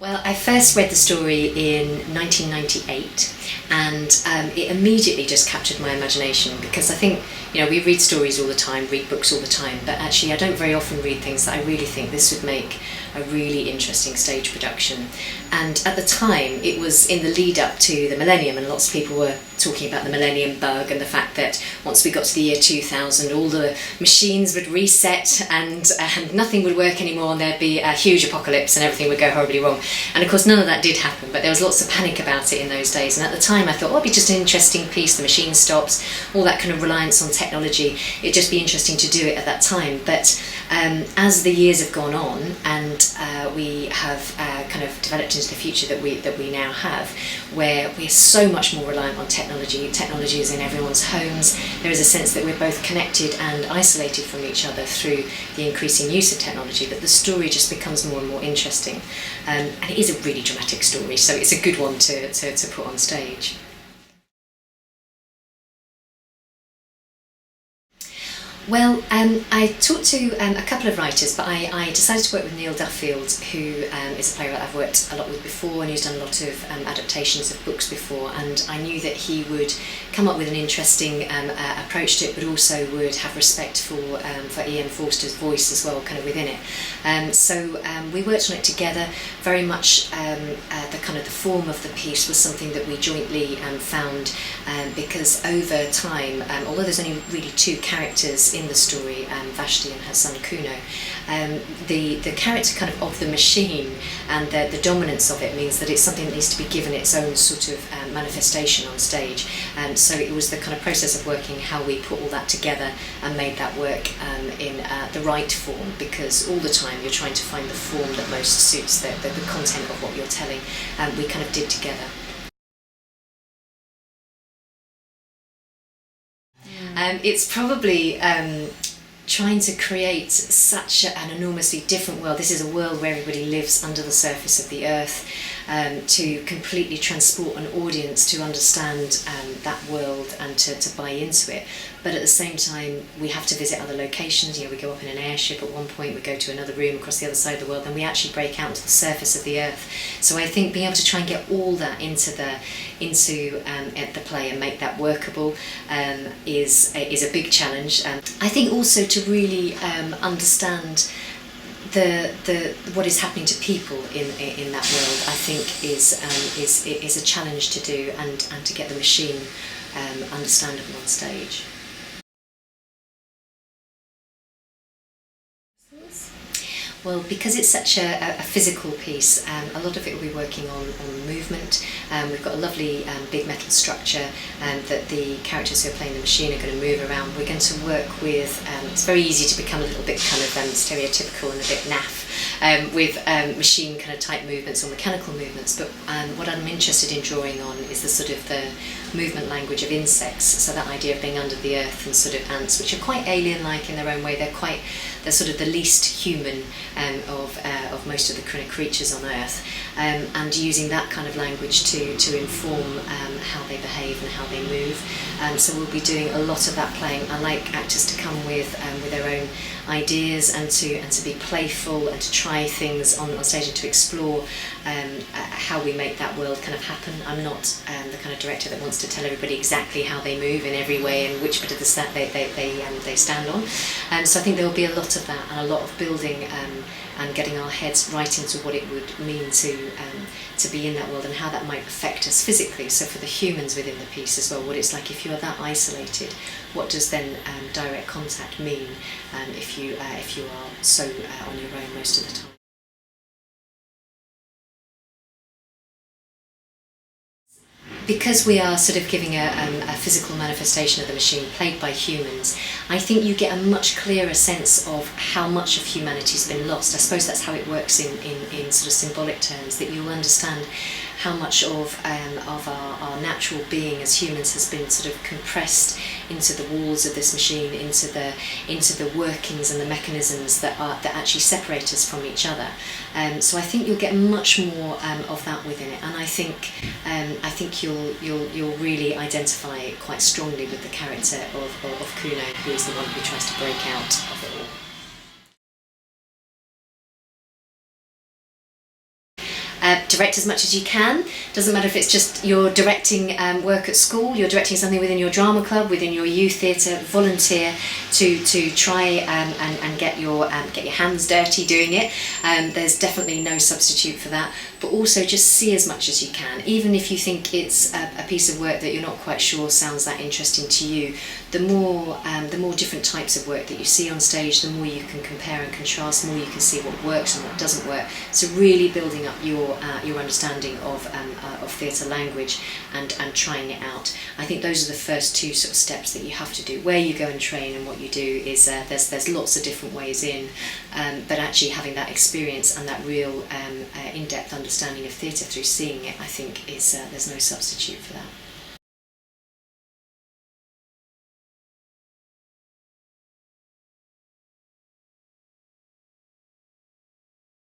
Well, I first read the story in 1998, and it immediately just captured my imagination because I think, we read stories all the time, read books all the time, but actually I don't very often read things that I really think this would make a really interesting stage production. And at the time, it was in the lead up to the millennium, and lots of people were talking about the millennium bug and the fact that once we got to the year 2000, all the machines would reset and nothing would work anymore, and there'd be a huge apocalypse and everything would go horribly wrong. And of course, none of that did happen, but there was lots of panic about it in those days. And at the time, I thought, it'd be just an interesting piece. The machine stops, all that kind of reliance on technology. It'd just be interesting to do it at that time. But as the years have gone on, and we have kind of developed into the future that we now have, where we're so much more reliant on technology. Technology is in everyone's homes. There is a sense that we're both connected and isolated from each other through the increasing use of technology, that the story just becomes more and more interesting. And it is a really dramatic story, so it's a good one to put on stage. Well, I talked to a couple of writers, but I decided to work with Neil Duffield, who is a playwright I've worked a lot with before, and who's done a lot of adaptations of books before, and I knew that he would come up with an interesting approach to it, but also would have respect for E.m. Forster's voice as well, kind of within it. So we worked on it together. Very much the form of the piece was something that we jointly found, because over time, although there's only really two characters in the story, Vashti and her son Kuno, the character kind of the machine and the dominance of it means that it's something that needs to be given its own sort of manifestation on stage. So it was the kind of process of working how we put all that together and made that work in the right form, because all the time you're trying to find the form that most suits the content of what you're telling. We kind of did together. It's probably trying to create such an enormously different world. This is a world where everybody lives under the surface of the earth, to completely transport an audience to understand that world and to buy into it. But at the same time, we have to visit other locations. We go up in an airship at one point, we go to another room across the other side of the world, and we actually break out to the surface of the earth. So I think being able to try and get all that into the play and make that workable is a big challenge. I think also to really understand what is happening to people in that world, I think is a challenge to do, and to get the machine understandable on stage. Well, because it's such a physical piece, a lot of it will be working on movement. We've got a lovely big metal structure that the characters who are playing the machine are going to move around. We're going to work with, it's very easy to become a little bit kind of stereotypical and a bit naff with machine kind of type movements or mechanical movements, but what I'm interested in drawing on is the sort of the movement language of insects, so that idea of being under the earth, and sort of ants, which are quite alien-like in their own way. They're sort of the least human of most of the kind of creatures on Earth, and using that kind of language to inform how they behave and how they move. So we'll be doing a lot of that playing. I like actors to come with their own ideas and to be playful and to try things on stage and to explore how we make that world kind of happen. I'm not the kind of director that wants to tell everybody exactly how they move in every way and which bit of the set they stand on. So I think there will be a lot of that, and a lot of building and getting our heads right into what it would mean to be in that world and how that might affect us physically. So for the humans within the piece as well, what it's like if you are that isolated. What does then direct contact mean if you are so on your own most of the time? Because we are sort of giving a physical manifestation of the machine played by humans, I think you get a much clearer sense of how much of humanity's been lost. I suppose that's how it works in sort of symbolic terms, that you'll understand how much of our natural being as humans has been sort of compressed into the walls of this machine, into the workings and the mechanisms that actually separate us from each other. So I think you'll get much more of that within it, and I think you'll really identify quite strongly with the character of Kuno, who is the one who tries to break out of it all. direct as much as you can. Doesn't matter if it's just you're directing work at school, you're directing something within your drama club, within your youth theatre. Volunteer to try and get your hands dirty doing it. There's definitely no substitute for that. But also just see as much as you can, even if you think it's a piece of work that you're not quite sure sounds that interesting to you. The more different types of work that you see on stage, the more you can compare and contrast, the more you can see what works and what doesn't work. So really building up your understanding of theatre language and trying it out. I think those are the first two sort of steps that you have to do. Where you go and train and what you do is there's lots of different ways in, but actually having that experience and that real in-depth understanding of theatre through seeing it, I think is there's no substitute for that.